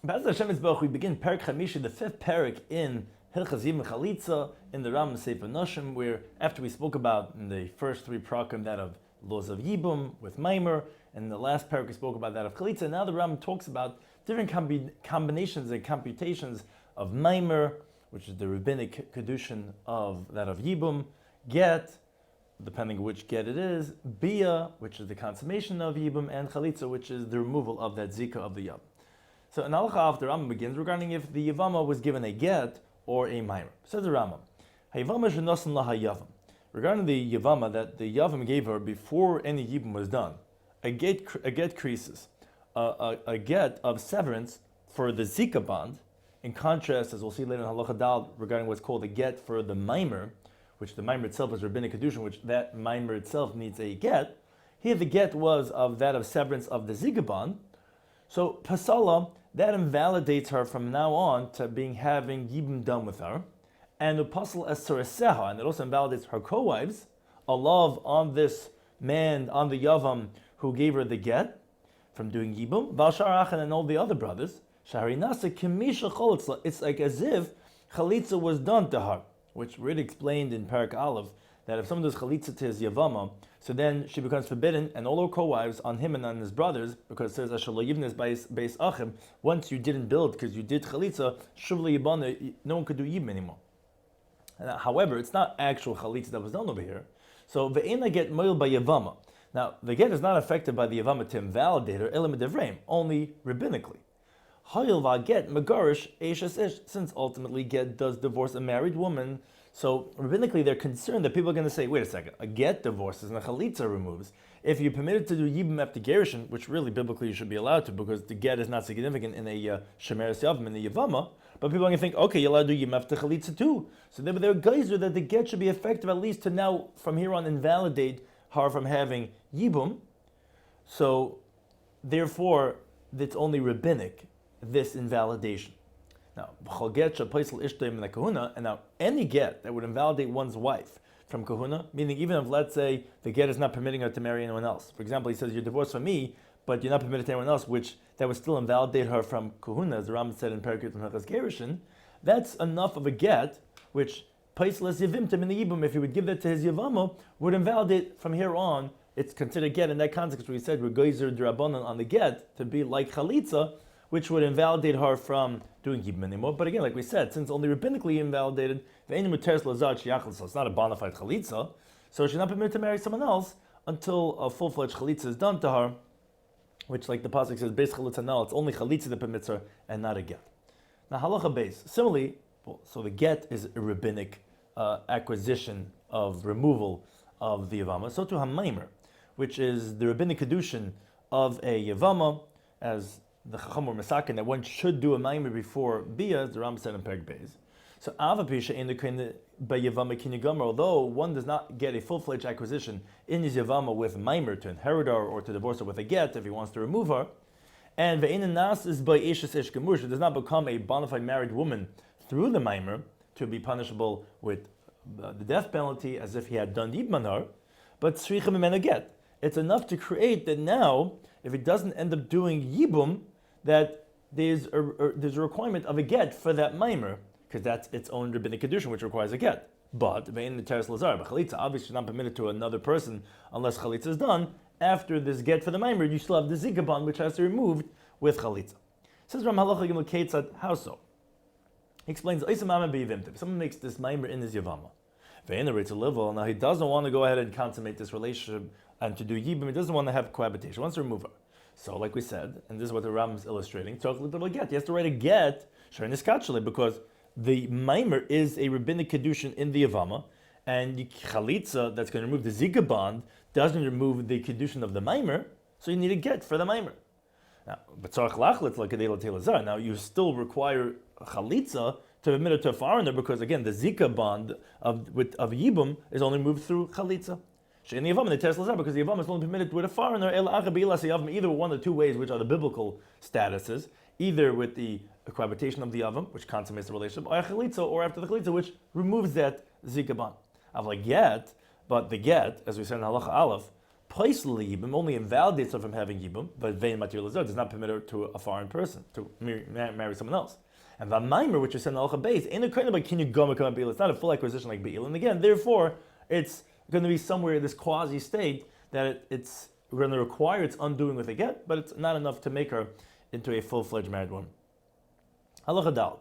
B'ez Hashem Yisborach, we begin Perek Chamishi, the fifth Perek in Hilchos Yibbum VChalitzah, in the Rambam Sefer Noshim, where after we spoke about in the first three prakim that of laws of Yibbum with Maimer, and the last Perek we spoke about that of Chalitza. Now the Rambam talks about different combinations and computations of Maimer, which is the rabbinic kedushin of that of Yibbum, Get, depending on which get it is, Bia, which is the consummation of Yibbum, and Chalitza, which is the removal of that Zika of the Yab. So in Halacha after Rambam begins regarding if the Yavama was given a get or a Maimer. Says the Rambam, Hayavama shenosan laha Yavam. Regarding the Yavama that the Yavam gave her before any Yibbum was done, a get creases, a get of severance for the Zika bond, in contrast, as we'll see later in Halacha Dal, regarding what's called a get for the Maimer, which the Maimer itself is rabbinic kedushin, which that Maimer itself needs a get. Here the get was of that of severance of the Zika bond. So Pasala, that invalidates her from now on to having Yibbum done with her. And Upasal as Saraseha, and it also invalidates her co-wives, a love on this man, on the Yavam who gave her the get from doing Yibbum, Valshar Achan and all the other brothers. Shahari Nasa Kimisha Chalitzah. It's like as if Chalitza was done to her, which we already explained in Perek Aleph, that if someone does Chalitza to his Yavama, so then she becomes forbidden, and all her co-wives on him and on his brothers, because it says, Ashalo Yivnes Beis Achim, once you didn't build because you did Chalitza, Shuvla Yibana, no one could do Yibum anymore. However, it's not actual Chalitza that was done over here. So, Ve'ena get moil by Yavama. Now, the get is not affected by the Yavama to invalidate her, Elam Devreim, only rabbinically. Hayil Va'get Megarish Eishes Ish, since ultimately get does divorce a married woman. So rabbinically, they're concerned that people are going to say, wait a second, a get divorces and a chalitza removes. If you're permitted to do Yibbum after Gerushin, which really biblically you should be allowed to, because the get is not significant in a Shemeres Yavam, in the Yavama, but people are going to think, okay, you're allowed to do Yibbum after chalitza too. So they're geyser that the get should be effective at least to now, from here on, invalidate her from having Yibbum. So therefore, it's only rabbinic, this invalidation. Now, and now any get that would invalidate one's wife from kahuna, meaning even if, let's say, the get is not permitting her to marry anyone else. For example, he says, you're divorced from me, but you're not permitted to anyone else, which that would still invalidate her from kahuna, as the Rambam said in Perikut and Hilchos Gerushin. That's enough of a get, which Paisles Yavimtim in the Yibbum, if he would give that to his Yavama, would invalidate from here on. It's considered get in that context where he said, we're geyser d'Rabbanan on the get to be like Chalitza, which would invalidate her from doing Yibbum anymore. But again, like we said, since only rabbinically invalidated, it's not a bona fide chalitza, so she's not permitted to marry someone else until a full-fledged chalitza is done to her, which, like the pasuk says, beis chalitza now, it's only chalitza that permits her and not a get. Now halacha beis, similarly, so the get is a rabbinic acquisition of removal of the yavama. So to hamaimer, which is the rabbinic kedushin of a yavama, as the Chacham or Masakin, that one should do a Maimer before Bia, the Ram said in Perek Beis. So Avapisha in the by Yavama Kinyagamar, although one does not get a full-fledged acquisition in his Yavama with Maimer to inherit her or to divorce her with a get if he wants to remove her, and Ve'in Nas is by Ishes Ish Gemur, she does not become a bona fide married woman through the Maimer to be punishable with the death penalty as if he had done Yibbum on her, but Tzricha Mimena get. It's enough to create that now, if it doesn't end up doing Yibbum, that there's a requirement of a get for that maimer, because that's its own rabbinic kedushin, which requires a get. But in the teres lazar, but chalitza obviously is not permitted to another person unless chalitza is done. After this get for the maimer, you still have the zika bond, which has to be removed with chalitza. Says Ram Halacha Gimel Ketzad, how so? He explains, if someone makes this maimer in his yavama, now he doesn't want to go ahead and consummate this relationship and to do yibbum, he doesn't want to have cohabitation, he wants to remove her. So, like we said, and this is what the Rambam is illustrating, get. He has to write a get, because the maimer is a rabbinic kedushin in the Yavama, and the chalitza that's going to remove the zika bond doesn't remove the kedushin of the maimer, so you need a get for the maimer. Now, you still require a chalitza to admit it to a foreigner, because again, the zika bond of Yibbum is only moved through chalitza. In the Yavam, the Tesla because the Yavam is only permitted with a foreigner, either one of the two ways, which are the biblical statuses, either with the cohabitation of the Yavam, which consummates the relationship, or a chalitza, or after the chalitza, which removes that zika bond. But the get, as we said in Halacha Aleph, Paisli Yibbum only invalidates her from having Yibbum, but Vein Material does not permit her to a foreign person to marry someone else. And the Maimer, which is said in Alcha Beis, ain't a kind of like Kinyu Goma Kama Be'il. It's not a full acquisition like Be'il. And again, therefore, it's going to be somewhere in this quasi state that it's going to require its undoing with a get, but it's not enough to make her into a full-fledged married woman. Halacha Daled.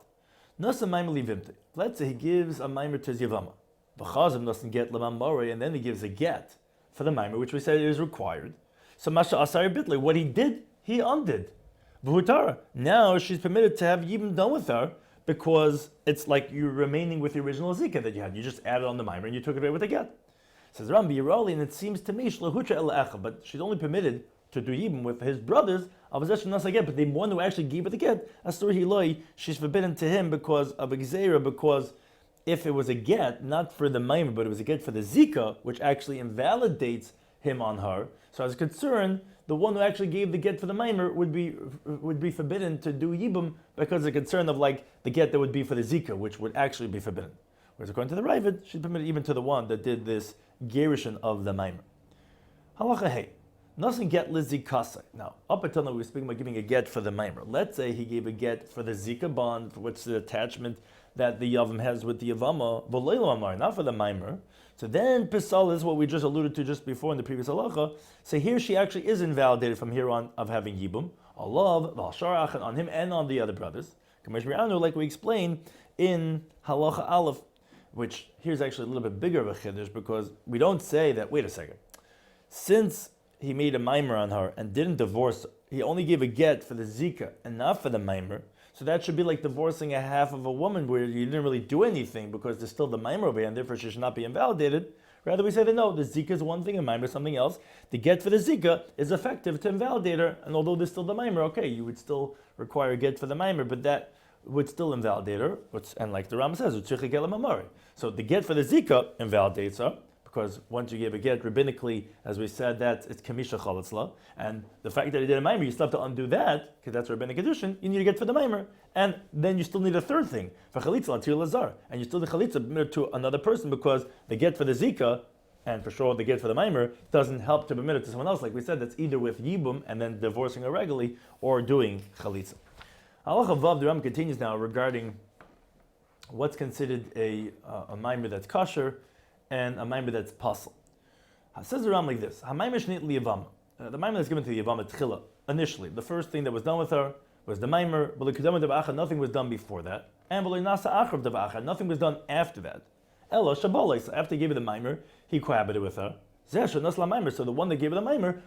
Nasa Maimer Livimte. Let's say he gives a Maimer to his Yavama. B'chazim doesn't get Lamam Mori, and then he gives a get for the Maimer, which we said is required. So Masha Asari Bitle, what he did, he undid. V'hutara. Now she's permitted to have Yibbum done with her because it's like you're remaining with the original Zika that you had. You just added on the Maimer and you took it away with a get. Says Rambi Yerali, and it seems to me, but she's only permitted to do Yibbum with his brothers, but the one who actually gave her the get, Asur Hiloi, she's forbidden to him because of a Gzeira, because if it was a get, not for the Maimer, but it was a get for the Zika, which actually invalidates him on her. So as a concern, the one who actually gave the get for the Maimer would be forbidden to do Yibbum because of the concern of like the get that would be for the Zika, which would actually be forbidden. Whereas according to the Ravid, she's permitted even to the one that did this Gerishin of the Maimer. Halacha Hey. Nothing get lizikasa. Now, up until now we were speaking about giving a get for the Maimer. Let's say he gave a get for the Zika bond, for which the attachment that the Yavam has with the Yavama, v'leilo amar, not for the Maimer. So then Pisal is what we just alluded to just before in the previous halacha. So here she actually is invalidated from here on of having Yibbum. Allah, v'al on him and on the other brothers. Like we explained in halacha Aleph, which here's actually a little bit bigger of a chiddush because we don't say that, wait a second, since he made a Maimer on her and didn't divorce her, he only gave a get for the Zika and not for the Maimer. So that should be like divorcing a half of a woman where you didn't really do anything because there's still the Maimer over here and therefore she should not be invalidated. Rather we say that no, the Zika is one thing and Maimer is something else. The get for the Zika is effective to invalidate her, and although there's still the Maimer, okay, you would still require a get for the Maimer, but that would still invalidate her, and like the Rambam says, so the get for the Zika invalidates her, because once you give a get rabbinically, as we said, that it's kamisha chalitzah, and the fact that he did a maimer, you still have to undo that because that's rabbinic addition. You need to get for the maimer, and then you still need a third thing for chalitzah atir lazar, and you still need chalitzah to another person because the get for the zika, and for sure the get for the maimer doesn't help to permit it to someone else. Like we said, that's either with yibum and then divorcing her regularly, or doing chalitzah. Halacha Vav, the Ram continues now regarding what's considered a maimer that's kosher and a maimer that's pasul. Says the Ram like this: HaMaimer shnit liyavama. The maimer that's given to the yavama tchila initially. The first thing that was done with her was the maimer. Nothing was done before that, and nothing was done after that. Elo shabalais. After he gave her the maimer, he cohabited with her. So the one that gave her the maimer,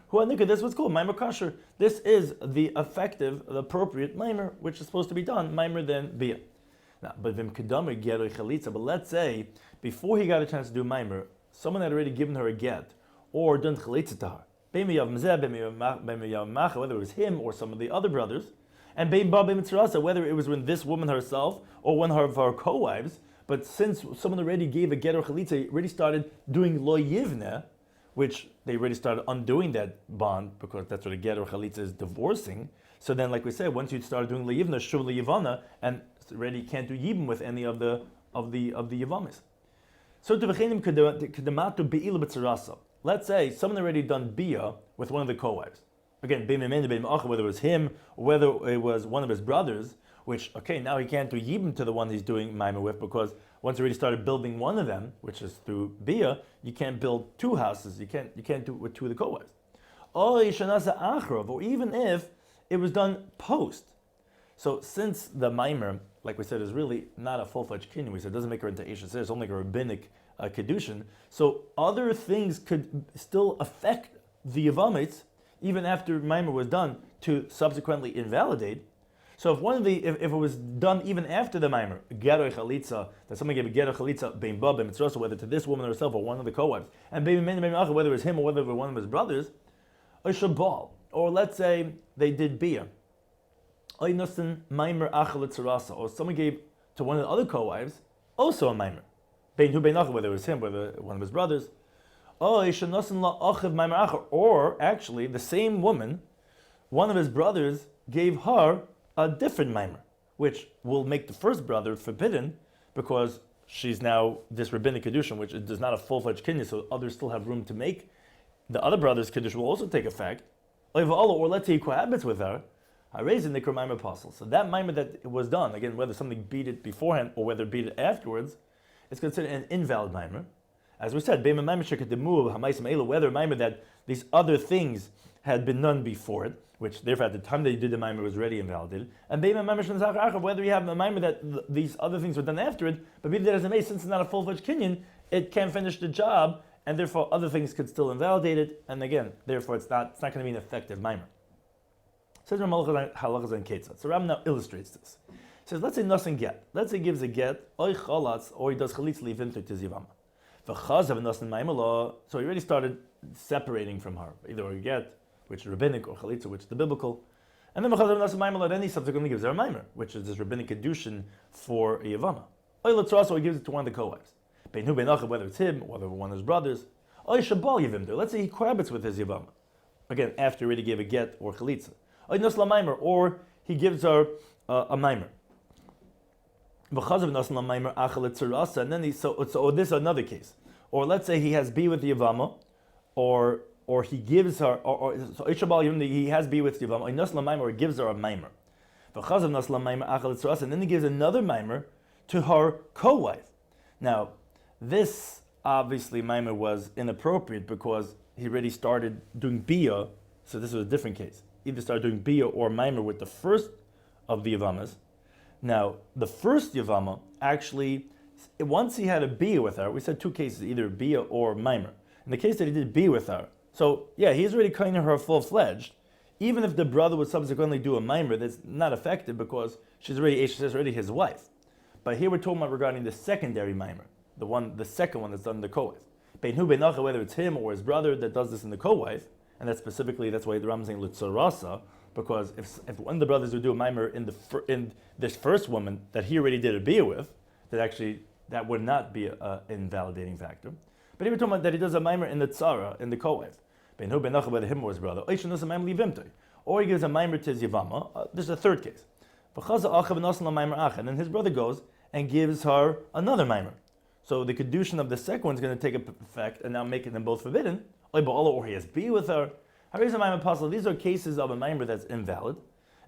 this was called maimer kosher. This is the effective, the appropriate maimer, which is supposed to be done maimer then bia. Now, but let's say before he got a chance to do maimer, someone had already given her a get or done chalitza to her. Whether it was him or some of the other brothers, and whether it was when this woman herself or one of her co-wives. But since someone already gave a get or chalitza, already started doing lo yivne, which they already started undoing that bond because that's what a get or chalitza is, divorcing. So then, like we said, once you started doing lo yivne, shuv lo yivana, and already can't do yibum with any of the yivamis. So to v'chenim kedematu be'ilu b'tzarasa. Let's say someone already done bia with one of the co-wives. Again, whether it was him or whether it was one of his brothers, which, okay, now he can't do yibum to the one he's doing maimer with because once he already started building one of them, which is through bia, you can't build two houses. You can't do it with two of the co-wives. Or even if it was done post. So since the maimer, like we said, is really not a full-fledged kinyan, we said it doesn't make her into Isha, it's only like a rabbinic kedushin. So other things could still affect the Yavamites, even after Maimer was done, to subsequently invalidate. So if it was done even after the Maimer, Gero Chalitza, that someone gave a Gero Chalitza, Bein Ba, Bein Mitzrosa, whether to this woman herself or one of the co-wives, and whether it was him or whether it was one of his brothers, a Shabal, or let's say they did Bia, or someone gave to one of the other co-wives also a Maimer. Whether it was him, whether one of his brothers. Or actually, the same woman, one of his brothers gave her a different Maimer, which will make the first brother forbidden because she's now this rabbinic kedushin, which is not a full-fledged kinyan, so others still have room to make the other brother's kiddush will also take effect. Or let's say he cohabits with her, I raise a nikra maimer apostle. So that maimer that was done, again, whether something beat it beforehand or whether beat it afterwards, is considered an invalid maimer. As we said, whether a maimer that these other things had been done before it, which therefore at the time that you did the maimer was already invalidated, and whether you have a maimer that these other things were done after it, but be that as it may, since it's not a full-fledged kinyan, it can't finish the job, and therefore other things could still invalidate it, and again, therefore it's not going to be an effective maimer. Says Rambam Halachas and Ketzat. So Rambam now illustrates this. He says, let's say nothing get. Let's say he gives a get, or he does chalitz leavim to zivama. So he already started separating from her, either a get, which is rabbinic, or chalitza, which is the biblical. And then then he subsequently gives her a maimer, which is this rabbinic kedushin for a yavama. Or he gives it to one of the co-wives. Whether it's him, or whether one of his brothers. Let's say he cohabits with his yavama. Again, after he already gave a get or chalitza. Or he gives her a maimer. And then so this is another case. Or let's say he has be with the yavama, or he gives her, so he has be with the yavama, or he gives her a maimer. And then he gives another maimer to her co-wife. Now, this obviously maimer was inappropriate because he already started doing bia, so this was a different case. Either started doing bia or maimer with the first of the yavamas. Now, the first yavama, actually, once he had a bia with her, we said two cases, either bia or maimer. In the case that he did bia with her, so yeah, he's already calling her full-fledged. Even if the brother would subsequently do a maimer, that's not effective because she's already his wife. But here we're talking about regarding the secondary maimer, the second one that's done in the co-wife. Whether it's him or his brother that does this in the co-wife, and that's why the Rambam is saying lutzarasa, because if one of the brothers would do a maimer in this first woman that he already did a bia with, that would not be an invalidating factor. But here we're talking about that he does a maimer in the tzara, in the co-wife, whether him or his brother, or he gives a maimer to his yavama. This is a third case. And then his brother goes and gives her another maimer. So the kedushin of the second one is going to take effect and now making them both forbidden. Or he has be with her. These are cases of a maimer that's invalid.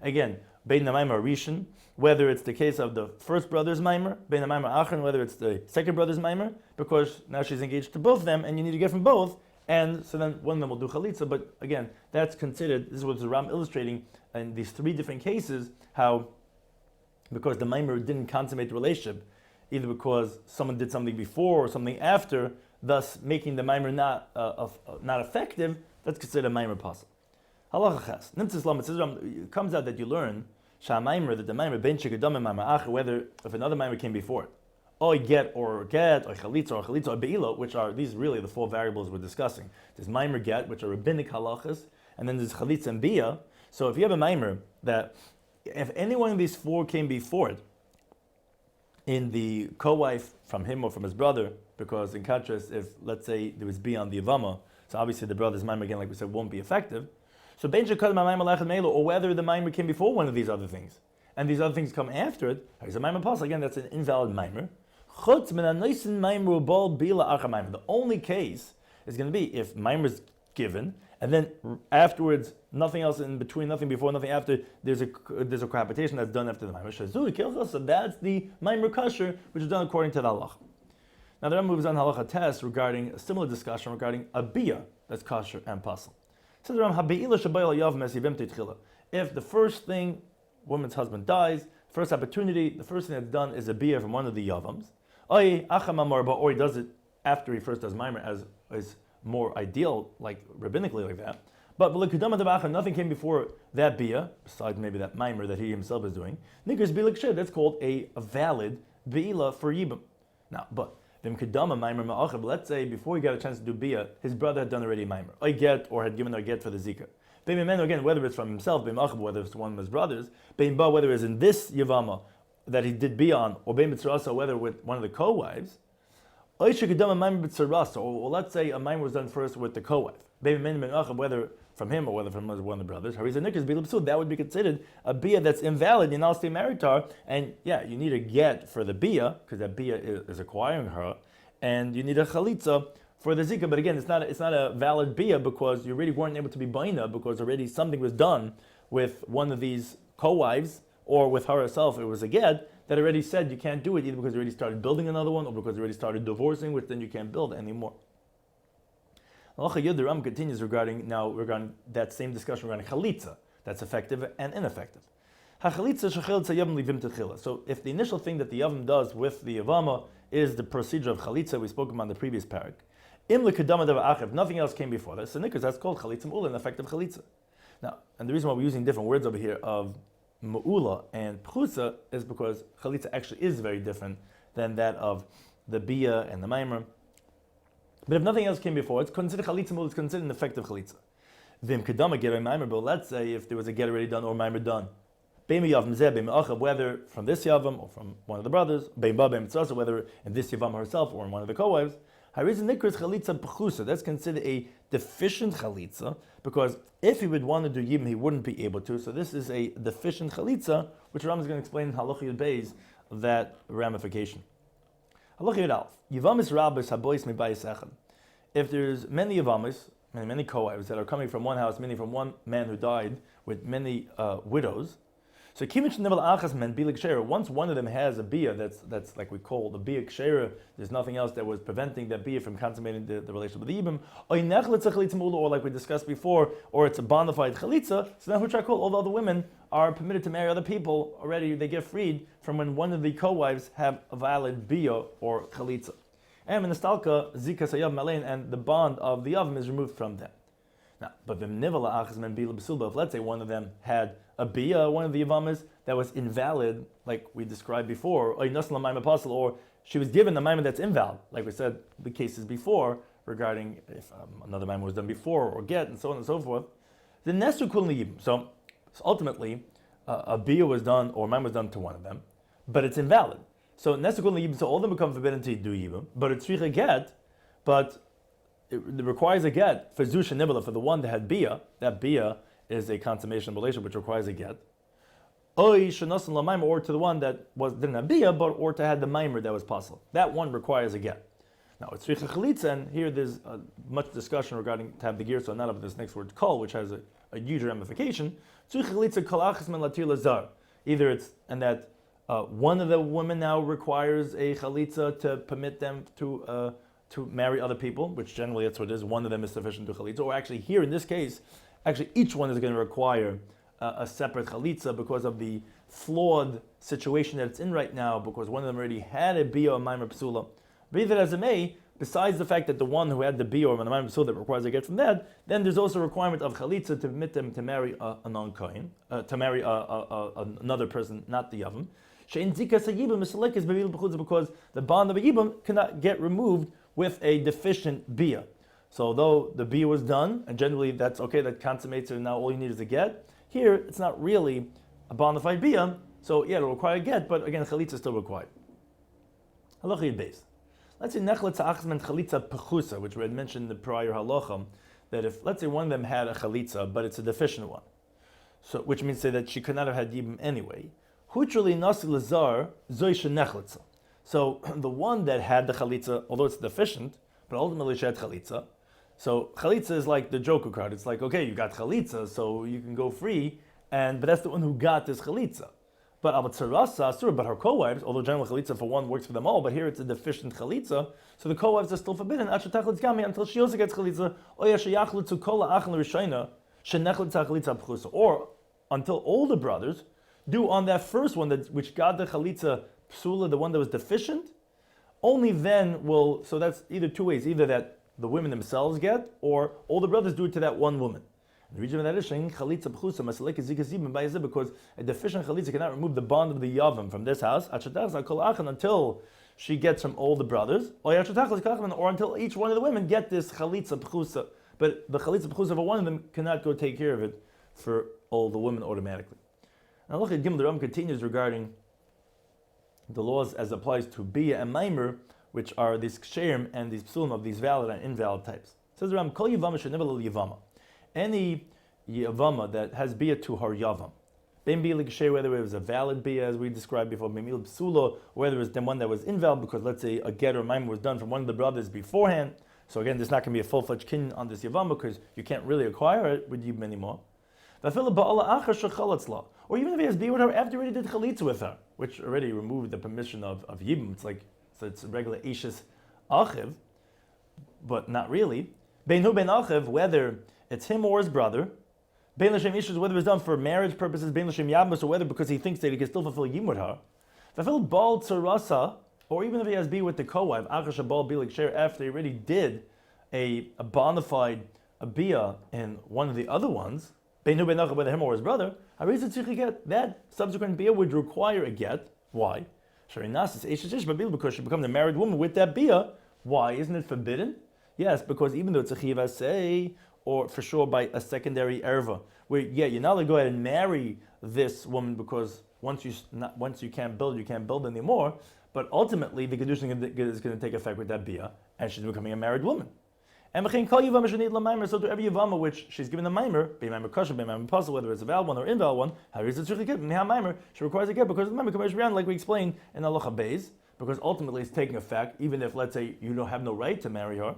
Again, bein the maimer rishon, whether it's the case of the first brother's maimer, bein the maimer achron, whether it's the second brother's maimer, because now she's engaged to both of them, and you need to get from both, and so then one of them will do chalitza. But again, that's considered. This is what the Ram illustrating in these three different cases how, because the maimer didn't consummate the relationship, either because someone did something before or something after, thus making the maimer not effective. That's considered a maimer possible. Halacha ches. It comes out that you learn that the maimer ben shekadam and maimer acher, whether if another maimer came before it, or get, or chalitza, or beilo, which are these really the four variables we're discussing. There's maimer get, which are rabbinic halachas, and then there's chalitza and bia. So if you have a maimer that if any one of these four came before it, in the co-wife from him or from his brother, because in contrast, if let's say there was bia on the avama, so obviously the brother's maimer, again, like we said, won't be effective. So ben shekadam maimer lechem meilu, or whether the maimer came before one of these other things, and these other things come after it, it's a maimer possible. Again, that's an invalid maimer. The only case is going to be if maimer's given, and then afterwards, nothing else in between, nothing before, nothing after, there's a cohabitation that's done after the maimer. So that's the maimer kasher, which is done according to the halacha. Now the Ram moves on halacha test regarding a similar discussion regarding a bia that's kasher and pasul. So the Ram, if the first thing, woman's husband dies, first opportunity, the first thing that's done is a bia from one of the yavams, or he does it after he first does maimer, as is more ideal, like rabbinically like that. But nothing came before that bia, besides maybe that maimer that he himself is doing. That's called a valid beila for Yibbum. Now, but let's say before he got a chance to do bia, his brother had done already a maimer, a get, or had given a get for the zika. Again, whether it's from himself, whether it's one of his brothers, whether it's in this yavama that he did bia on, or whether with one of the co-wives, or let's say a maimer was done first with the co-wife, whether from him or whether from one of the brothers, that would be considered a bia that's invalid. You now stay married to her, and yeah, you need a get for the bia, because that bia is acquiring her, and you need a chalitza for the zika, but again, it's not a valid bia because you already weren't able to be baina because already something was done with one of these co-wives or with her herself. It was a get that already said you can't do it either because you already started building another one or because you already started divorcing, which then you can't build anymore. Halacha Yud, the Ram continues regarding that same discussion regarding chalitza, that's effective and ineffective. So if the initial thing that the yavam does with the yavama is the procedure of chalitza, we spoke about in the previous parak, if nothing else came before that, so that's called chalitza mu'ula, an effective chalitza. Now, and the reason why we're using different words over here of mu'ula and pchusa is because chalitza actually is very different than that of the bia and the maimer. But if nothing else came before, it's considered chalitza mu'ula, it's considered an effective chalitza. Vim kedama get a maimer, but let's say if there was a get already done or maimer done, whether from this yavam or from one of the brothers, whether in this yavam herself or in one of the co-wives, that's considered a deficient chalitza, because if he would want to do yibum, he wouldn't be able to. So this is a deficient chalitza, which Ram is going to explain in Halacha Yud Beis, that ramification. Halacha Yud Alf, Yivamis Rabbis Habois Mebayis Echad. If there's many Yivamis, many co-wives that are coming from one house, meaning from one man who died, with many widows, so once one of them has a bia that's like we call the bia kshera, there's nothing else that was preventing that bia from consummating the relationship with the yibum, or like we discussed before, or it's a bona fide chalitza, so then all the other women are permitted to marry other people already, they get freed from when one of the co-wives have a valid bia or chalitza. And in the stalka, zika sayav malain, and the bond of the yavam is removed from them. Now, but if let's say one of them had a bia, one of the yavamas that was invalid, like we described before, or she was given a maimah that's invalid, like we said the cases before regarding if another maimah was done before or get and so on and so forth, then nesu kul yibum. So ultimately, a bia was done or maimah was done to one of them, but it's invalid. So nesu kul yibum. So all of them become forbidden to do yibum, but it's tzricha get, but it requires a get for zusha nibala, for the one that had bia. That bia is a consummation relationship which requires a get. Or to the one that didn't have bia, or to have the maimer that was possible. That one requires a get. Now it's tzricha chalitza, and here there's much discussion regarding to have the gear, so not of this next word kol, which has a huge ramification. Tzricha chalitza kol achas men latir lazar. Either it's and that one of the women now requires a chalitza to permit them to marry other people, which generally that's what it is. One of them is sufficient to chalitza, or actually here in this case, actually each one is going to require a separate chalitza because of the flawed situation that it's in right now, because one of them already had a bia or maimer psula. Be that as it may, besides the fact that the one who had the bia or maimer psula that requires a get from that, then there's also a requirement of chalitza to permit them to marry a non-kohen, to marry another person, not the yavam. Because the bond of a yibum cannot get removed with a deficient bia. So though the bia was done, and generally that's okay, that consummates it, and now all you need is a get, here it's not really a bona fide bia, so yeah, it'll require a get, but again, chalitza is still required. Halacha Yud Beis. Let's say nechletza achzman chalitza pechusa, which we had mentioned in the prior halacha, that if, let's say one of them had a chalitza, but it's a deficient one, so which means say that she could not have had yibum anyway, hutrali nasi lazar zoisha nechletza. So the one that had the chalitza, although it's deficient, but ultimately she had chalitza. So chalitza is like the joker card. It's like, okay, you got chalitza, so you can go free, but that's the one who got this chalitza. But but her co-wives, although general chalitza for one works for them all, but here it's a deficient chalitza, so the co-wives are still forbidden until she also gets chalitza, or until all the brothers do on that first one which got the chalitza psula, the one that was deficient, only then will, so that's either two ways, either that the women themselves get, or all the brothers do it to that one woman. The reason for that is because a deficient chalitza cannot remove the bond of the yavam from this house until she gets from all the brothers, or until each one of the women get this chalitza pchusa. But the chalitza pchusa of one of them cannot go take care of it for all the women automatically. Now look at Gimel, the Ram continues regarding the laws as applies to bia and maimer, which are these ksherim and these psulim of these valid and invalid types. It says Ram, kol yavama shenivah yavama. Any yavama that has bia to her yavam, ben bia l'ksher, whether it was a valid bia as we described before, memil psulo, or whether it was the one that was invalid because let's say a get or maimer was done from one of the brothers beforehand. So again, there's not going to be a full-fledged kin on this Yavama because you can't really acquire it with Yibbum anymore. Or even if he has be with her after he already did chalitza with her, which already removed the permission of Yibbum. It's a regular Eishes Achiv, but not really. Beinu ben Achiv, whether it's him or his brother. Bein l'shem Ishes, whether it's done for marriage purposes. Bein l'shem Yabmas, or whether because he thinks that he can still fulfill Yibbum with her. V'afil bal tzarasa, or even if he has be with the co-wife, Achash bal bilik share, after he already did a bona fide abiyah in one of the other ones. Beinu ben Achiv, whether him or his brother. That subsequent biyah would require a get. Why? Because she becomes a married woman with that biyah. Why? Isn't it forbidden? Yes, because even though it's a chiv say, or for sure by a secondary erva, where you're not allowed to go ahead and marry this woman because once you can't build anymore. But ultimately, the kedushin is going to take effect with that biyah, and she's becoming a married woman. And so to every yavama which she's given a maimer, be maimer kosher, be maimer puzzle, whether it's a valid one or invalid one, she requires a get because the maimer comes around, like we explained in halacha beis, because ultimately it's taking effect, even if, let's say, you don't have no right to marry her.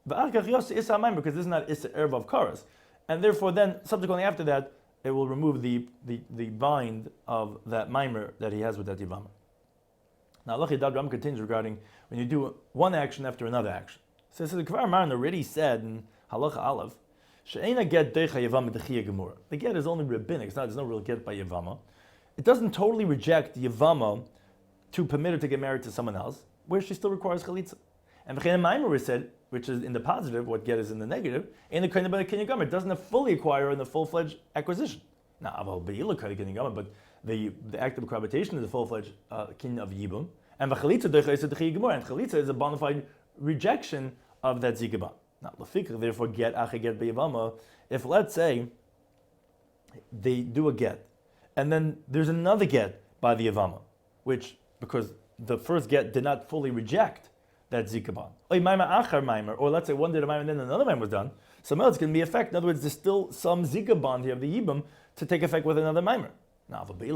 Because this is not issa erva of karas, and therefore then subsequently after that it will remove the bind of that maimer that he has with that yavama. Now halacha dad Ram continues regarding when you do one action after another action. So the Kvar Maran already said in halacha aleph, she'ena get deicha yavama dechia gemura. The get is only rabbinic. There's no real get by yavama. It doesn't totally reject yavama to permit her to get married to someone else, where she still requires chalitza. And v'chein maimer said, which is in the positive, what get is in the negative, in the kind of kinyan it doesn't fully acquire in the full-fledged acquisition. Now, aval be'ilah kind of kinyan but the act of cohabitation is a full-fledged kinyan of Yibbum, and v'chalitza deicha is dechia gemura, and chalitza is a bona fide rejection of that zikaban. Now, lafikr, therefore, get ache get be'yavama. If let's say they do a get, and then there's another get by the yavama, which because the first get did not fully reject that zikaban. Or let's say one did a maimer and then another maimer was done. Somehow it's going to be effect. In other words, there's still some zikaban here of the Yibbum to take effect with another maimer. Now, but in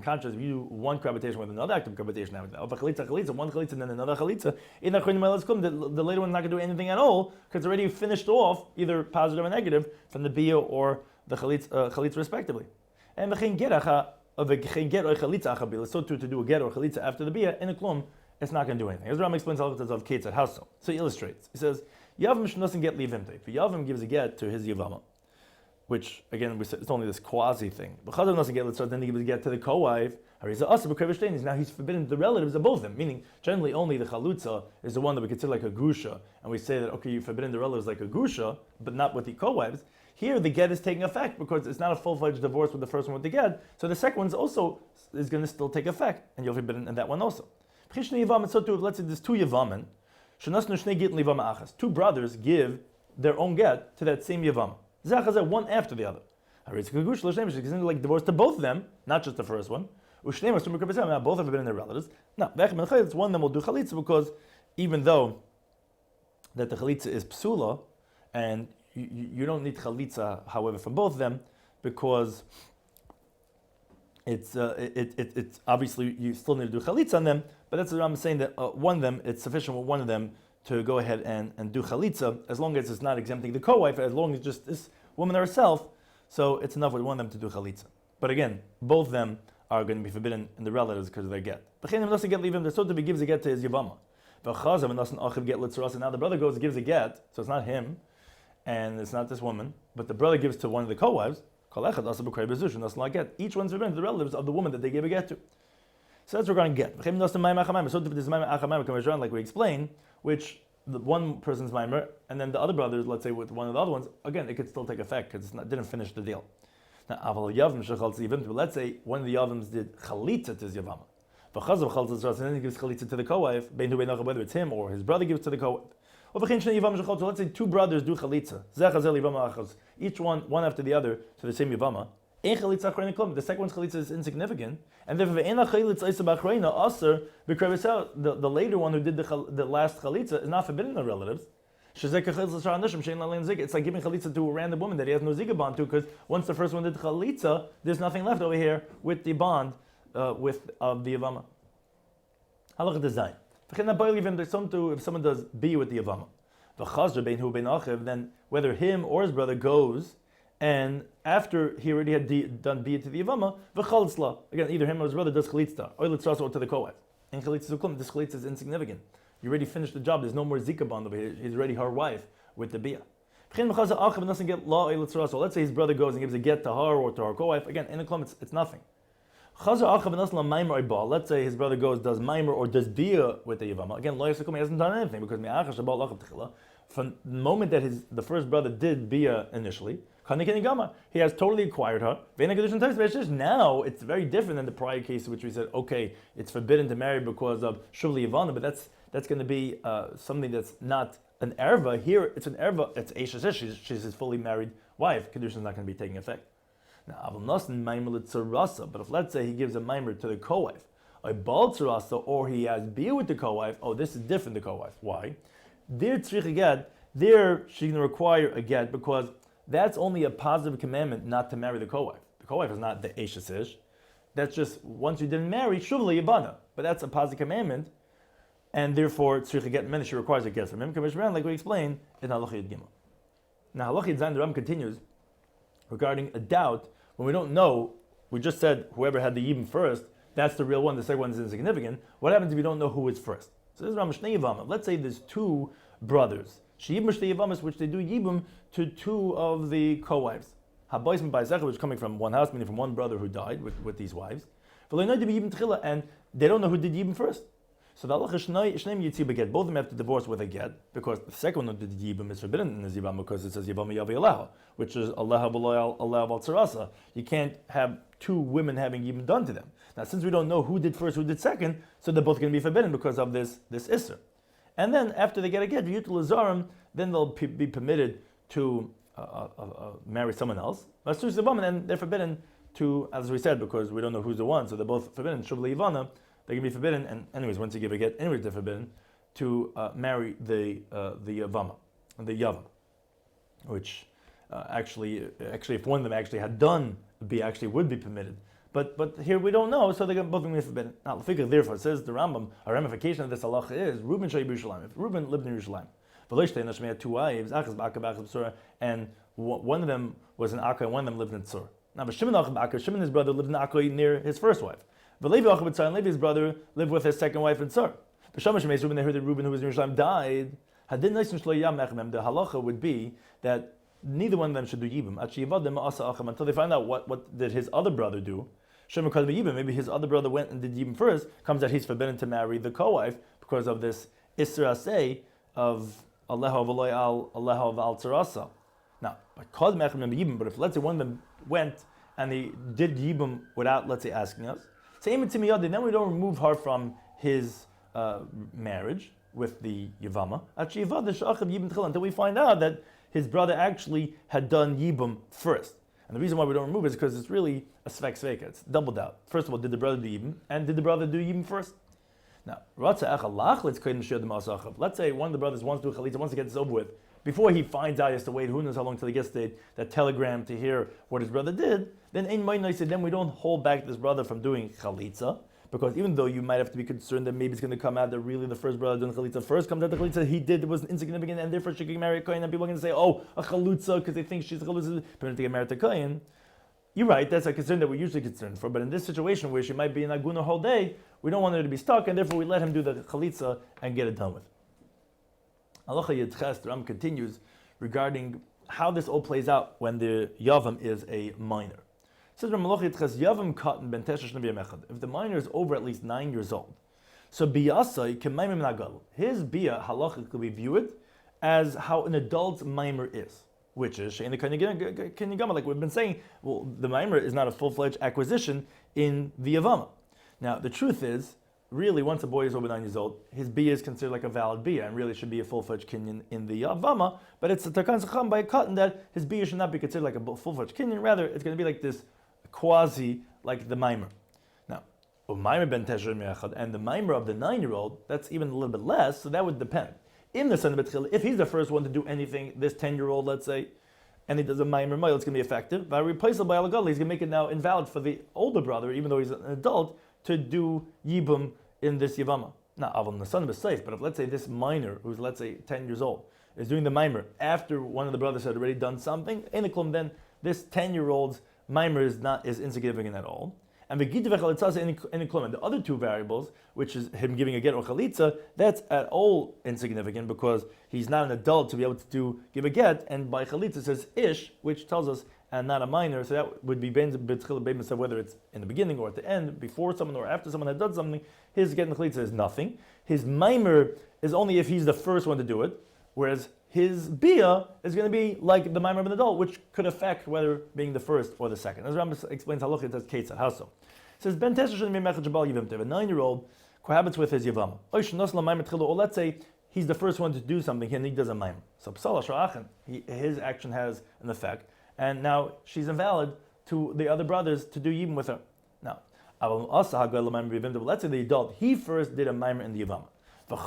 contrast, if you do one cohabitation with another active cohabitation, one chalitza and then another chalitza, the later one's not going to do anything at all because it's already finished off either positive or negative from the biyah or the chalitza respectively. And so too to do a get or chalitza after the biyah in a klum, it's not going to do anything. As Rambam explains halachas of ketzad, how so? So he illustrates. He says, Yavam doesn't get leavimte. If Yavam gives a get to his Yavama, which again we said it's only this quasi thing. But Chazal doesn't get, so then he gives a get to the co-wife. Now he's forbidden the relatives of both of them. Meaning, generally only the chalutza is the one that we consider like a gusha, and we say that okay, you're forbidden the relatives like a gusha, but not with the co-wives. Here the get is taking effect because it's not a full-fledged divorce with the first one with the get. So the second one's also is going to still take effect, and you're forbidden in that one also. So too, let's say there's two Yavaman, two brothers give their own get to that same Yavam. One after the other. It's like divorce to both of them, not just the first one. Both have been in their relatives. Now, one of them will do chalitza because even though that the chalitza is psula, and you don't need chalitza, however, from both of them, because it's obviously you still need to do chalitza on them, but that's what I'm saying that one of them, it's sufficient with one of them to go ahead and do chalitza, as long as it's not exempting the co-wife, as long as just this woman herself, so it's enough with one of them to do chalitza. But again, both of them are going to be forbidden in the relatives because of their get. Doesn't get leave him, the so to be gives a get to his yavama. And now the brother goes and gives a get, so it's not him, and it's not this woman, but the brother gives to one of the co-wives. Each one's forbidden to the relatives of the woman that they gave a get to. So that's what we're going to get. So if this maimer like we explained, which the one person's maimer, and then the other brothers, let's say with one of the other ones, again, it could still take effect because it didn't finish the deal. Now, let's say one of the yavams did chalitza to his yavama. And then he gives chalitza to the co-wife, whether it's him or his brother gives to the co-wife. So let's say two brothers do chalitza. Each one after the other to the same yavama. The second one's chalitza is insignificant, and therefore the later one who did the last chalitza is not forbidden the relatives. It's like giving chalitza to a random woman that he has no ziga bond to, because once the first one did chalitza, there's nothing left over here with the bond of the yavama. Halacha design. If someone does be with the yavama, v'chazra bein hu bein achiv, then whether him or his brother goes, and after he already had done bia to the Yavama, v'chalitzah. Again, either him or his brother does chalitzah, or litzras, or to the co-wife. And chalitzah zukum, this chalitzah is insignificant. You already finished the job, there's no more zika bond over here, he's already her wife with the bia. Doesn't get law, let's say his brother goes and gives a get to her or to her co-wife, again, in the klum, it's nothing. Let's say his brother goes, does maimer or does bia with the Yavama. Again, he hasn't done anything because from the moment that the first brother did bia initially, he has totally acquired her. Now it's very different than the prior case in which we said, okay, it's forbidden to marry because of shuvli Yavana, but that's going to be something that's not an erva. Here it's an erva, it's Eisha, she's his fully married wife. Kedusha is not going to be taking effect. Now, but if let's say he gives a maimer to the co-wife, a bal tzarasa, or he has bia with the co-wife, this is different, the co-wife. Why? There tzrich a get, there she's going to require a get because that's only a positive commandment not to marry the co-wife. The co-wife is not the Eisha. That's just, once you didn't marry, shuvli yavana. But that's a positive commandment, and therefore, tzrich a get, and she requires a get from him, like we explained in Halacha Yud Gimel. Now, Halacha Yud Zayin, the Ram continues regarding a doubt when we don't know. We just said whoever had the Yibbum first, that's the real one, the second one is insignificant. What happens if you don't know who is first? So this is Rambam Mishneh Torah. Let's say there's two brothers, which they do Yibbum to two of the co-wives. Habois M'Ba'isech, which is coming from one house, meaning from one brother who died with these wives. And they don't know who did Yibbum first. So the halacha shneim yitzi beget. Both of them have to divorce with a get, because the second one who did Yibbum is forbidden in the Yibbum because it says Yavama Yavi Aleha, which is Aleha B'Lo Aleha B'Al Tzarasa. You can't have two women having Yibbum done to them. Now, since we don't know who did first, who did second, so they're both going to be forbidden because of this Isser. And then after they get a get, V'Yutul Azarim, then they'll be permitted to marry someone else. And they're forbidden to, as we said, because we don't know who's the one, so they're both forbidden. Shuvli Yavana, they can be forbidden, and anyways, once you give a get, anyways, they're forbidden to marry the Yavama, the Yavam, which actually, if one of them actually had done actually would be permitted. But here we don't know, so they're both going to be forbidden. Now, the figure therefore says the Rambam, a ramification of this halacha is Reuben Shai Yerushalayim. If Reuben lived in Yerushalayim, he had two wives, and one of them was in Akka, and one of them lived in Tzur. Now, but Shimon, his brother, lived in Akka near his first wife. But Levi's brother lived with his second wife in Tzur. When they heard that Reuben, who was in Yerushalayim, died, the halacha would be that neither one of them should do Yibbum until they find out what did his other brother do. Maybe his other brother went and did Yibbum first, comes that he's forbidden to marry the co-wife because of this Isser Aseh of Aleha V'Lo Al Tzarasa. Now, but if let's say one of them went and they did Yibbum without, let's say, asking us, then we don't remove her from his marriage with the Yavama until we find out that his brother actually had done Yibbum first. And the reason why we don't remove it is because it's really a svek sveka. It's double doubt. First of all, did the brother do Yibbum? And did the brother do Yibbum first? Now, let's say one of the brothers wants to do chalitza, wants to get this over with. Before he finds out, he has to wait who knows how long till he gets that telegram to hear what his brother did. Then we don't hold back this brother from doing chalitza, because even though you might have to be concerned that maybe it's going to come out that really the first brother doing chalitza first comes out the chalitza he did was insignificant and therefore she can marry a kohen, and people are going to say, oh, a chalutza, because they think she's a chalutza, permitted to get married to a kohen. You're right, that's a concern that we're usually concerned for, but in this situation where she might be in Agun a whole day, we don't want her to be stuck, and therefore we let him do the chalitza and get it done with. Halacha Yitches, the Ram continues regarding how this all plays out when the Yavam is a minor. It says, Yavam Katan Ben Teshesh Nevi Mechad. If the minor is over at least 9 years old, so Biyasai Kemaimim Nagal. His Biyah halacha could be viewed as how an adult's mimer is, which is Shein the Kanyagama. Like we've been saying, well, the mimer is not a full-fledged acquisition in the Yavama. Now, the truth is, really, once a boy is over 9 years old, his biyah is considered like a valid biyah, and really should be a full-fledged kinyan in the Yavama, but it's a takan zacham by a cotton that his biyah should not be considered like a full-fledged kinyan, rather it's going to be like this quasi, like the mimer. Now, mimer ben tesher me'achad, and the mimer of the 9-year-old, that's even a little bit less, so that would depend. In the son of Betchil, if he's the first one to do anything, this 10-year-old, let's say, and he does a mimer mile, it's going to be effective. But replaceable by Alagal, he's going to make it now invalid for the older brother, even though he's an adult, to do Yibbum in this Yavama. Now, Avon, the son of a safe, but if let's say this minor, who's let's say 10 years old, is doing the mimer after one of the brothers had already done something, then this 10-year-old's mimer is insignificant at all. And the other two variables, which is him giving a get or chalitza, that's at all insignificant because he's not an adult to be able to give a get. And by chalitza it says ish, which tells us and not a minor. So that would be whether it's in the beginning or at the end, before someone or after someone had done something. His get and chalitza is nothing. His mimer is only if he's the first one to do it, whereas his bia is going to be like the mimer of an adult, which could affect whether being the first or the second. As Rambam explains halacha, it says ketzad. How so? It says ben tesher sheni mechad shabal yivim. A 9-year-old cohabits with his yivama. Or let's say he's the first one to do something and he does a mimer. So psala sha'achen, his action has an effect, and now she's invalid to the other brothers to do yibum with her. Now, let's say the adult, he first did a mimer in the yivama. Then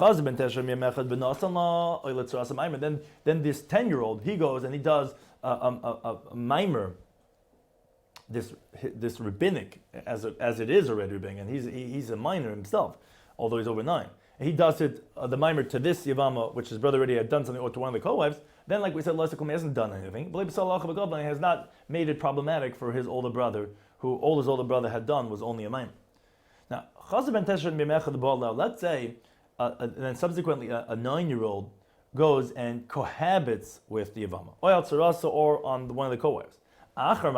this 10-year-old, he goes and he does a mimer, this rabbinic, as it is already rabbinic, and he's a minor himself, although he's over 9. And he does it, the mimer to this Yavama, which his brother already had done something, or to one of the co-wives. Then, like we said, he hasn't done anything. But he has not made it problematic for his older brother, who all his older brother had done was only a mimer. Now, let's say, and then subsequently a 9-year-old goes and cohabits with the Yavama, or on one of the co-wives. After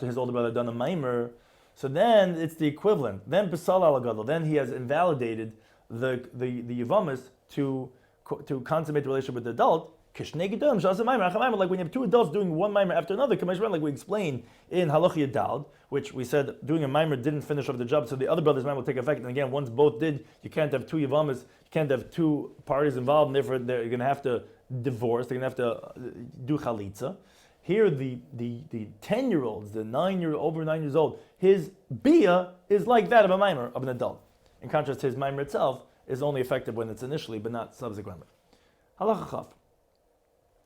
his older brother had done a mimer, so then it's the equivalent. Then then he has invalidated the Yavamas to consummate the relationship with the adult. Like when you have two adults doing one mimer after another, like we explained in Halacha Yadal, which we said doing a mimer didn't finish off the job, so the other brother's mimer will take effect. And again, once both did, you can't have two Yavamas, you can't have two parties involved, and therefore you're going to have to divorce, they're going to have to do chalitza. Here, the 10-year-olds, the over 9 years old, his bia is like that of a mimer, of an adult. In contrast, his mimer itself is only effective when it's initially, but not subsequently. Halacha Chaf.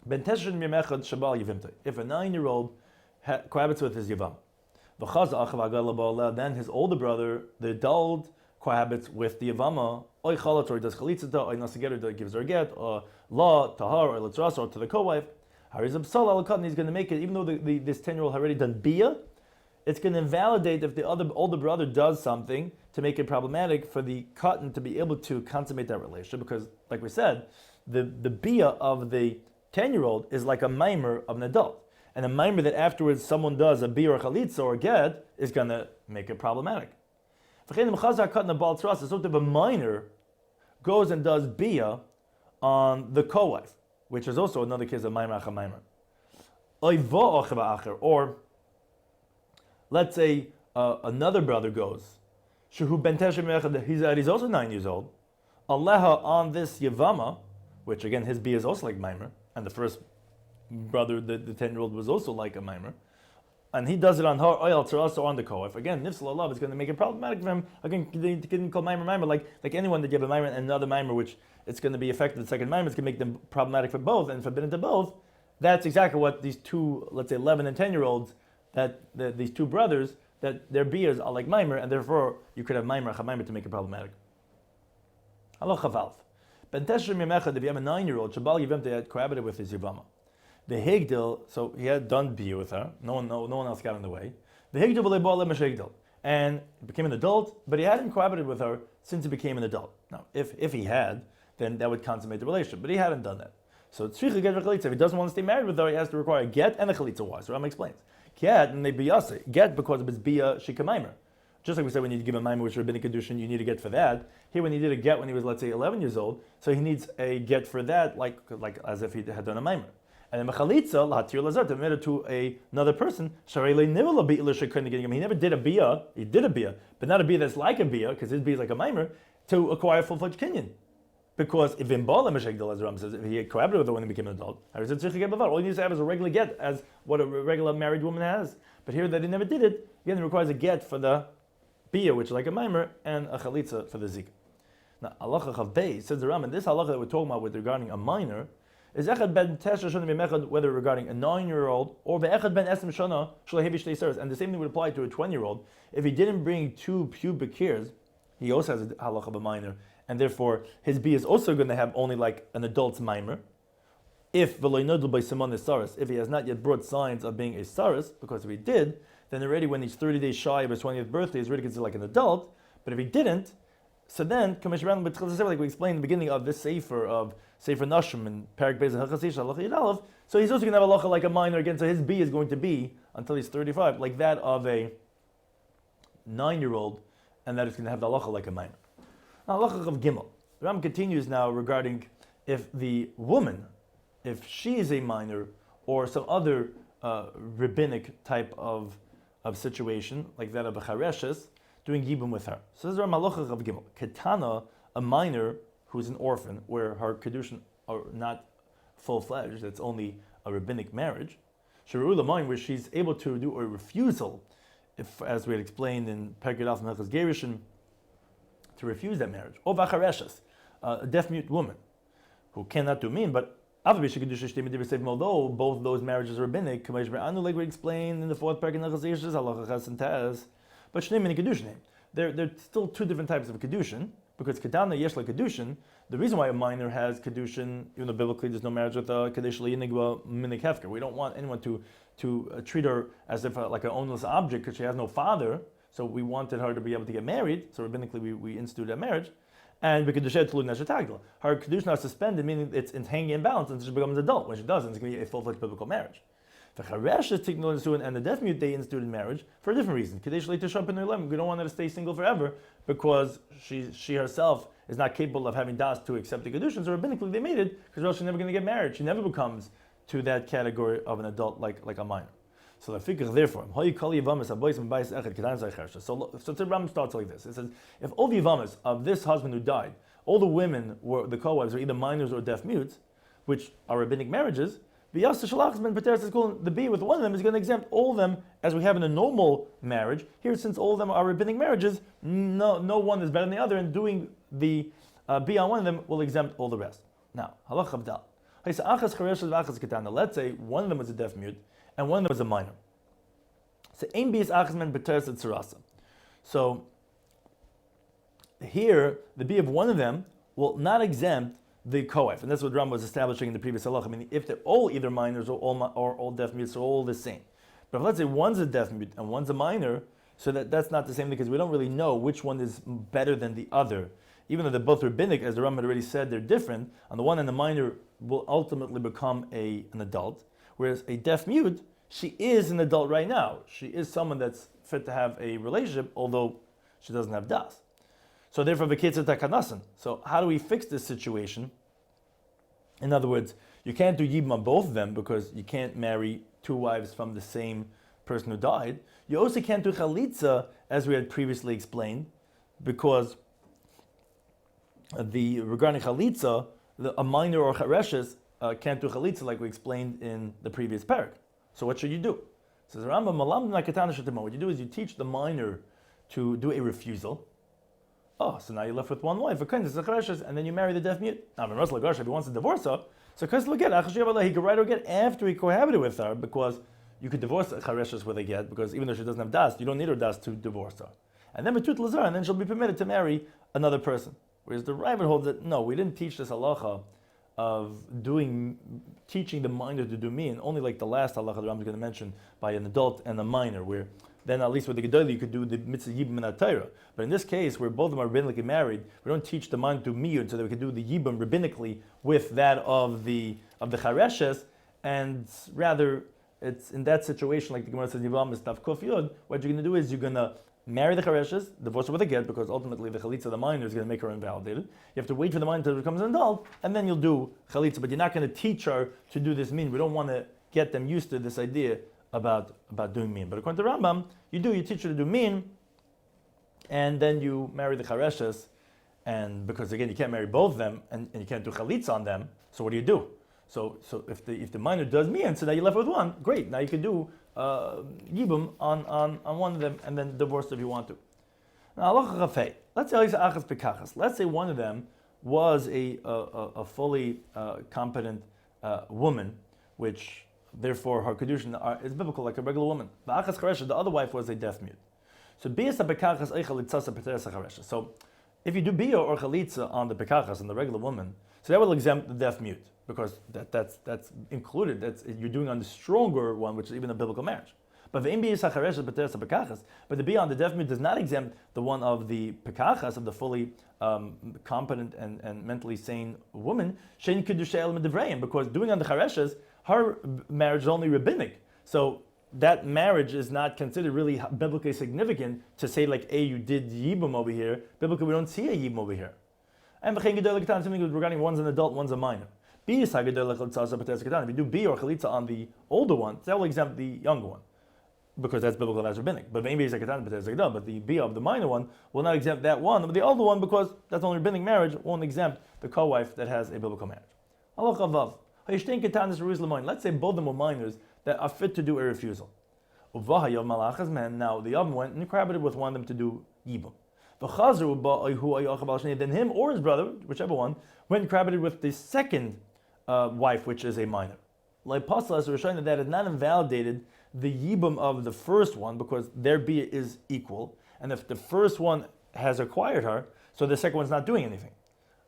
Ben teshin mimechad shabal yivimte. If a 9-year-old cohabits with his yivam, then his older brother, the adult, cohabits with the yivama, oy chalat, or he does chalitzah, oy nasager, gives her a get, or la, tahar, or litzras, or to the co-wife. He's going to make it, even though this 10-year-old had already done bia, it's going to invalidate if the older brother does something to make it problematic for the cotton to be able to consummate that relationship, because, like we said, the bia of the 10-year-old is like a mimer of an adult. And a mimer that afterwards someone does a bia or chalitza or get is going to make it problematic. So if a minor goes and does bia on the co-wife, which is also another case of mimer acha mimer. Or let's say another brother goes, he's also 9 years old, Aleha on this Yavama, which again his bia is also like mimer, and the first brother, the 10-year-old, was also like a mimer, and he does it on her, also on the co-wife. Again, nifsal alav is going to make it problematic for him. Again, they didn't call mimer, like anyone that give a mimer and another mimer, which it's going to be affected the second mimer, it's going to make them problematic for both and forbidden to both. That's exactly what these two, let's say 11 and 10-year-olds, these two brothers, that their bias are like mimer, and therefore you could have mimer to make it problematic. Halacha Valv. Ben Teshrim Yemechad, if you have a 9-year-old, Shabal Yivimte had cohabited with his Yivama. The Higdil, so he had done bia with her, no one else got in the way. The Higdil v'leibal Meshegdil, and became an adult, but he hadn't cohabited with her since he became an adult. Now, if he had, then that would consummate the relationship, but he hadn't done that. So tzricha get chalitza. If he doesn't want to stay married with her, he has to require a get and a chalitza. Why? So Rambam explains. Get and they biyase. Get because of his bia shika mimer. Just like we said, when you give a mimer which rabbinic condition, you need a get for that. Here, when he did a get when he was, let's say, 11 years old, so he needs a get for that, like as if he had done a mimer. And then mechalitza lahatir lazar to admit it to another person. He never did a bia. He did a bia, but not a bia that's like a bia, because his bia is like a mimer, to acquire full-fledged kinyan. Because if in Bala Meshegdil, as Rambam says, if he had cohabited with her when he became an adult, all he needs to have is a regular get, as what a regular married woman has. But here that he never did it, again, it requires a get for the bia, which is like a mimer, and a chalitza for the zik. Now, halacha chav bey, says the Rambam, this halacha that we're talking about with regarding a minor, is echad ben tesha shana b'mechad, whether regarding a 9-year-old, or be'echad ben esem shana shalahevi shtei seres. And the same thing would apply to a 20-year-old. If he didn't bring 2 pubic hairs, he also has a halacha of a minor, and therefore his bia is also going to have only like an adult's mimer, if he has not yet brought signs of being a saris, because if he did, then already when he's 30 days shy of his 20th birthday, he's already considered like an adult. But if he didn't, so then, like we explained in the beginning of this Sefer of Sefer Nashim and Parak Beis Hilchos Yibbum, so he's also going to have a halacha like a minor again. So his B is going to be until he's 35, like that of a 9-year-old, and that is going to have the halacha like a minor. Now, halacha of Gimel. The Ram continues now regarding if the woman, if she is a minor or some other rabbinic type of situation, like that of a chareshes, doing Yibbum with her. So this is our Malachach of Gimel. Ketana, a minor who's an orphan, where her kedushin are not full-fledged, it's only a rabbinic marriage. Sheru L'mayin, where she's able to do a refusal, if, as we had explained in Perek Yud Hilchos Gerushin, to refuse that marriage. Or Vachareshes, a deaf-mute woman, who cannot do mean, but although both those marriages are rabbinic, like we explained in the 4th Perek in Hilchos Yibbum, Halacha Ches and Tez, but Shnei Mini Kedushin. There are still two different types of Kedushin, because Kedana Yesh La Kedushin, the reason why a minor has Kedushin, even though biblically there's no marriage with a Kedesh L'Yinigwa Minik Hefker. We don't want anyone to treat her as if like an ownless object, because she has no father, so we wanted her to be able to get married, so rabbinically we instituted that marriage. And her Kedushin are suspended, meaning it's hanging in balance until she becomes an adult. When she doesn't, it's going to be a full-fledged biblical marriage. The Charesh is and the deaf mute they instituted marriage for a different reason. We don't want her to stay single forever because she herself is not capable of having das to accept the Kedushin. So rabbinically they made it because else she's never going to get married. She never becomes to that category of an adult like a minor. So the figure therefore, so the Rambam starts like this. It says, if all the Yivamas of this husband who died, all the women were the co-wives are either minors or deaf mutes, which are rabbinic marriages, the B with one of them is going to exempt all of them as we have in a normal marriage. Here, since all of them are rabbinic marriages, no one is better than the other, and doing the B on one of them will exempt all the rest. Now, halach avdal. Let's say one of them was a deaf mute and one of them was a minor. So here, the B of one of them will not exempt the co-wife, and that's what Rambam was establishing in the previous halacha. I mean, if they're all either minors or all deaf mutes, they're all the same. But if let's say one's a deaf mute and one's a minor, so that's not the same thing because we don't really know which one is better than the other. Even though they're both rabbinic, as the Rambam had already said, they're different. On the one hand, the minor will ultimately become an adult, whereas a deaf mute, she is an adult right now. She is someone that's fit to have a relationship, although she doesn't have das. So therefore, v'ketzad takanasan. So how do we fix this situation? In other words, you can't do Yibbum on both of them because you can't marry two wives from the same person who died. You also can't do Chalitzah, as we had previously explained, because regarding Chalitzah, a minor or Chareshes can't do Chalitzah like we explained in the previous parak. So what should you do? Says Rambam, what you do is you teach the minor to do a refusal. Oh, so now you're left with one wife, and then you marry the deaf mute. Now, if he wants to divorce her, so he could write her get after he cohabited with her, because you could divorce Chareshes with a get, because even though she doesn't have das, you don't need her das to divorce her. And then Betut Lazar, and then she'll be permitted to marry another person. Whereas the Ravid holds that, no, we didn't teach this halacha of teaching the minor to do me, and only like the last halacha the Rambam is going to mention by an adult and a minor, where then at least with the Gedolah you could do the mitzvah Yibbum in Torah. But in this case, where both of them are rabbinically married, we don't teach the minor to miyud so that we could do the Yibbum rabbinically with that of the Chareshes, and rather it's in that situation, like the Gemara says, Yivam is Tav Kuf Yud, what you're going to do is you're going to marry the Chareshes, divorce her with a get, because ultimately the Chalitza, the minor, is going to make her invalidated. You have to wait for the minor until she becomes an adult, and then you'll do Chalitza, but you're not going to teach her to do this mean. We don't want to get them used to this idea about doing mean. But according to Rambam, you teach her to do mean, and then you marry the Chareshes, and because again, you can't marry both of them, and you can't do Chalitza on them, so what do? So if the minor does mean, so now you're left with one, great, now you can do Yibbum on one of them, and then divorce if you want to. Now, let's say one of them was a fully competent woman, which therefore her kedushin is biblical like a regular woman. The other wife was a deaf mute. So if you do bia or chalitza on the pekachas, on the regular woman, so that will exempt the deaf mute. because that's included. You're doing on the stronger one, which is even a biblical marriage. But the bia on the deaf mute does not exempt the one of the pekachas, of the fully competent and mentally sane woman, because doing on the chareshes, her marriage is only rabbinic. So that marriage is not considered really biblically significant to say like, hey, you did Yibbum over here. Biblically, we don't see a Yibbum over here. And something regarding one's an adult, one's a minor. If you do B or chalitza on the older one, that will exempt the younger one, because that's biblical, that's rabbinic. But maybe but the B of the minor one will not exempt that one, but the older one, because that's only rabbinic marriage, won't exempt the co-wife that has a biblical marriage. Let's say both of them were minors that are fit to do a refusal. Now the other went and cohabited with one of them to do Yibbum. Then him or his brother, whichever one, went and cohabited with the second wife, which is a minor. Like Paslas, we're showing that it not invalidated the Yibbum of the first one, because their bia is equal, and if the first one has acquired her, so the second one's not doing anything.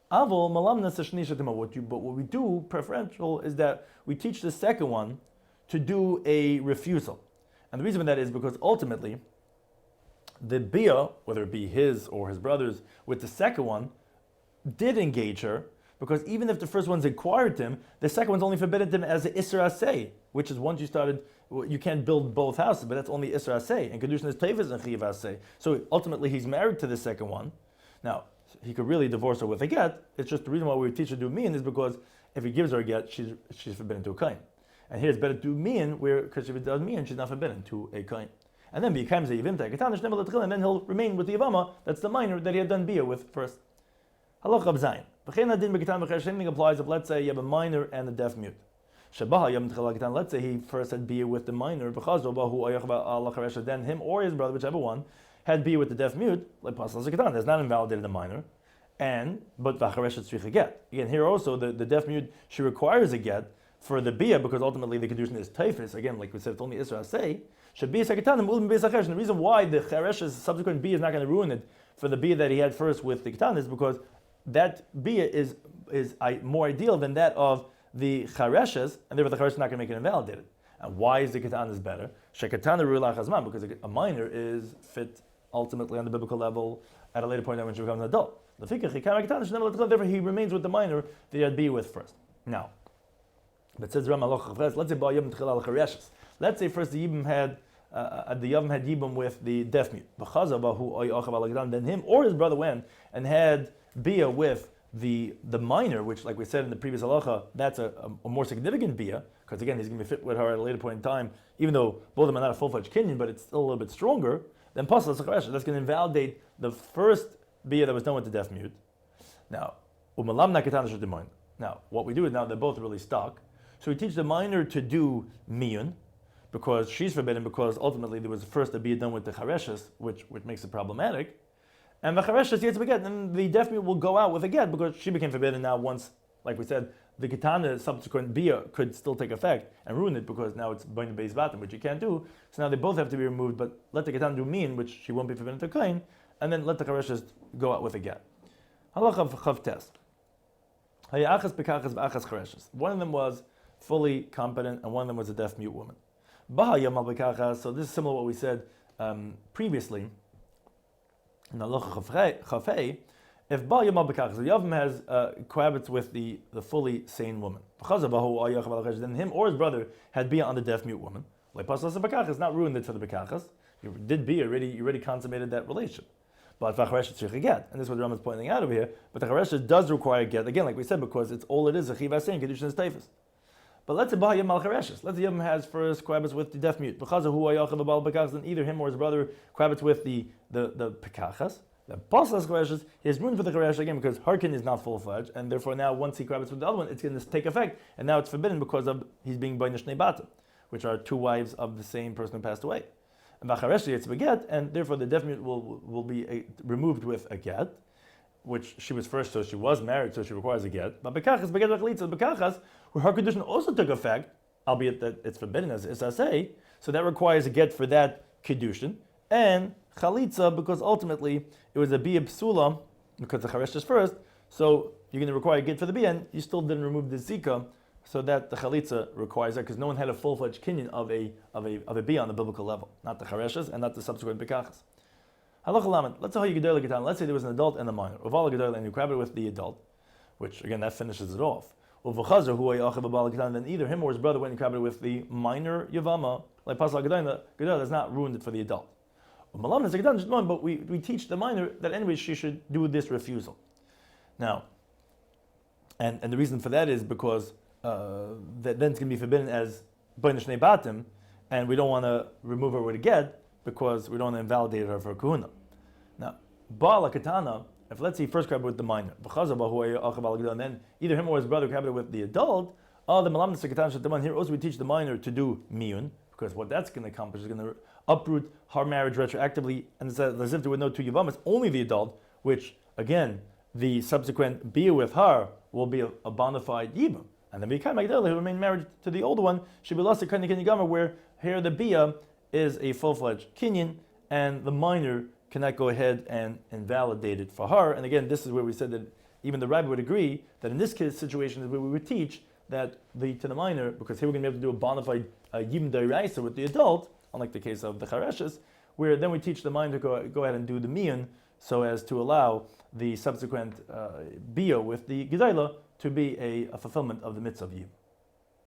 But what we do preferential is that we teach the second one to do a refusal. And the reason for that is because ultimately, the bia, whether it be his or his brother's, with the second one, did engage her, because even if the first one's acquired him, the second one's only forbidden him as an Isra Aseh, which is once you started, you can't build both houses, but that's only Isra Aseh, and Kedushin is Tevis and Chiv Aseh. So ultimately he's married to the second one. Now, he could really divorce her with a get. It's just the reason why we teach her to do mean is because if he gives her a get, she's forbidden to a kain. And here it's better to do mean, because if it does mean, she's not forbidden to a kain. And then becomes a yivim ta'ikatanish never let, and then he'll remain with the yavama. That's the minor that he had done bia with first. Halach Rab Zayin. Same thing applies if, let's say, you have a minor and a deaf mute. Let's say he first had bia with the minor, then him or his brother, whichever one, had bia with the deaf mute. That's not invalidated the minor, but v'chareshet get. Again, here also the deaf mute, she requires a get for the bia, because ultimately the kedushin is teifis. Again, like we said, it's only Isra Aseh. Should be a seketanim ulim beis hacheresh. And the reason why the cheresh's subsequent bia is not going to ruin it for the bia that he had first with the ketan is because that bia is more ideal than that of the chareshes, and therefore the charesh is not going to make it invalidated. And why is the ketan is better? Sheketana ru'la chazman, because a minor is fit ultimately on the biblical level at a later point when she becomes an adult. Therefore he remains with the minor that he had bia with first. Now, but says let's say let's say first the Yibbum had Yibbum with the deaf mute. Then him or his brother went and had bia with the minor, which, like we said in the previous halacha, that's a more significant bia, because again he's going to be fit with her at a later point in time, even though both of them are not a full-fledged kinyan, but it's still a little bit stronger. Then pasal that's going to invalidate the first bia that was done with the deaf mute. Now, what we do is now they're both really stuck. So we teach the minor to do miyun, because she's forbidden, because ultimately there was first a bia done with the chareshes, which makes it problematic. And the chareshes gets a get, and the deaf mute will go out with a get, because she became forbidden now once, like we said, the ketana subsequent bia could still take effect and ruin it, because now it's going to base batim, which you can't do. So now they both have to be removed, but let the ketana do mean, which she won't be forbidden to kain, and then let the chareshes go out with a get. Halacha chav test. Hayachas bekachas v'achas chareshes. One of them was fully competent, and one of them was a deaf mute woman. So this is similar to what we said previously. In halacha chafei, if ba yamal bekachas, the Yavam has cohabits with the fully sane woman, then him or his brother had bia on the deaf mute woman. Like paslas bekachas, not ruined it for the bekachas. You did bia already. You already consummated that relationship. But v'chareshet tzricha get, and this is what the Rambam is pointing out over here. But the chareshet does require get again, like we said, because it's all it is. A chiv aseh and kedushin is teifus. But let's say Bahayim al Chareshes. Let's say Yom has first cohabits with the deaf mute. Then either him or his brother cohabits with the Pekachas. The Paslas Chareshes, he has room for the Charesh again because Harkin is not full-fledged, and therefore now once he cohabits with the other one, it's going to take effect, and now it's forbidden because of he's being by Nishnei Batim, which are two wives of the same person who passed away. And Vacharesh it's beget, and therefore the deaf mute will be removed with a get, which she was first, so she was married, so she requires a get. But Bekachas, beget v'chalitza, Bekachas, where her condition also took effect, albeit that it's forbidden as Isaseh, so that requires a get for that kedushin, and chalitza, because ultimately it was a bia psula, because the charesh is first, So you're going to require a get for the bia, and you still didn't remove the zika, so that the chalitza requires that, because no one had a full-fledged kinyan of a bia on the biblical level, not the chareshes and not the subsequent bekachas. Halacha lamed. Let's say how you gedol getan. Let's say there was an adult and a minor. Uval gedol, and you grab it with the adult, which again that finishes it off. Uvachazer hu yachav abal getan. Then either him or his brother went and grabbed it with the minor yavama, like pasal gedol. The gedol has not ruined it for the adult. But we teach the minor that anyway she should do this refusal. Now, and the reason for that is because that then it's going to be forbidden as b'nei shnei batim, and we don't want to remove her with a get because we don't want to invalidate her for kahuna. Now, ba'al katana, if let's say he first grabbed it with the minor, and then either him or his brother grabbed it with the adult, the malam sekatan here also we teach the minor to do miyun, because what that's going to accomplish is going to uproot her marriage retroactively, and it's as if there were no two yavam. It's only the adult, which again the subsequent bia with her will be a bona fide yibum, and then become Magdala who remain married to the older one should be lost to kinyan gamma, where here the bia is a full-fledged kinyan, and the minor cannot go ahead and invalidate it for her. And again, this is where we said that even the rabbi would agree that in this case situation is where we would teach that to the minor, because here we're going to be able to do a bona fide yibum deraisa with the adult, unlike the case of the chareshes, where then we teach the minor to go ahead and do the miyun, so as to allow the subsequent bia with the gedayla to be a fulfillment of the mitzvah of yibum.